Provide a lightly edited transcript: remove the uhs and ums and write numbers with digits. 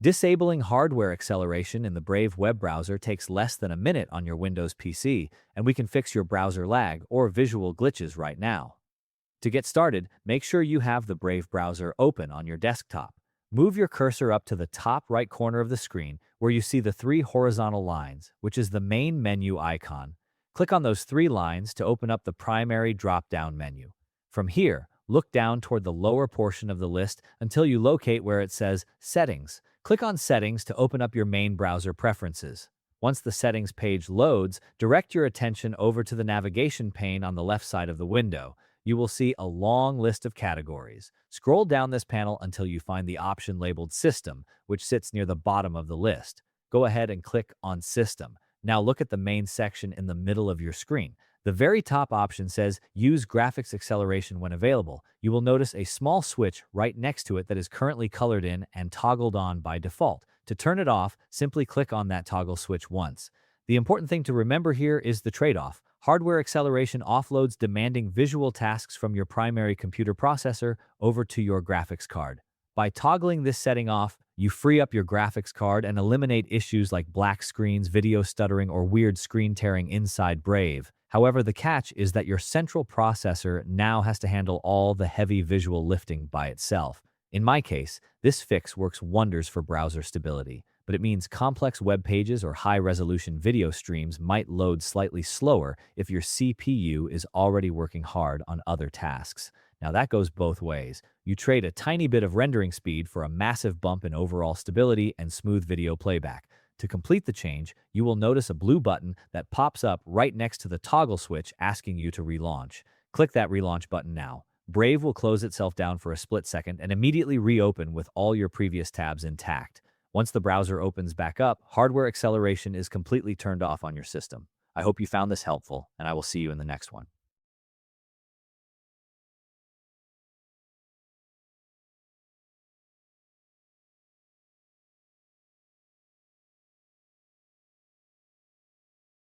Disabling hardware acceleration in the Brave web browser takes less than a minute on your Windows PC, and we can fix your browser lag or visual glitches right now. To get started, make sure you have the Brave browser open on your desktop. Move your cursor up to the top right corner of the screen where you see the three horizontal lines, which is the main menu icon. Click on those three lines to open up the primary drop-down menu. From here, look down toward the lower portion of the list until you locate where it says Settings. Click on Settings to open up your main browser preferences. Once the Settings page loads, direct your attention over to the navigation pane on the left side of the window. You will see a long list of categories. Scroll down this panel until you find the option labeled System, which sits near the bottom of the list. Go ahead and click on System. Now look at the main section in the middle of your screen. The very top option says Use Graphics Acceleration when available. You will notice a small switch right next to it that is currently colored in and toggled on by default. To turn it off, simply click on that toggle switch once. The important thing to remember here is the trade-off. Hardware acceleration offloads demanding visual tasks from your primary computer processor over to your graphics card. By toggling this setting off, you free up your graphics card and eliminate issues like black screens, video stuttering, or weird screen tearing inside Brave. However, the catch is that your central processor now has to handle all the heavy visual lifting by itself. In my case, this fix works wonders for browser stability, but it means complex web pages or high-resolution video streams might load slightly slower if your CPU is already working hard on other tasks. Now that goes both ways. You trade a tiny bit of rendering speed for a massive bump in overall stability and smooth video playback. To complete the change, you will notice a blue button that pops up right next to the toggle switch asking you to relaunch. Click that relaunch button now. Brave will close itself down for a split second and immediately reopen with all your previous tabs intact. Once the browser opens back up, hardware acceleration is completely turned off on your system. I hope you found this helpful, and I will see you in the next one.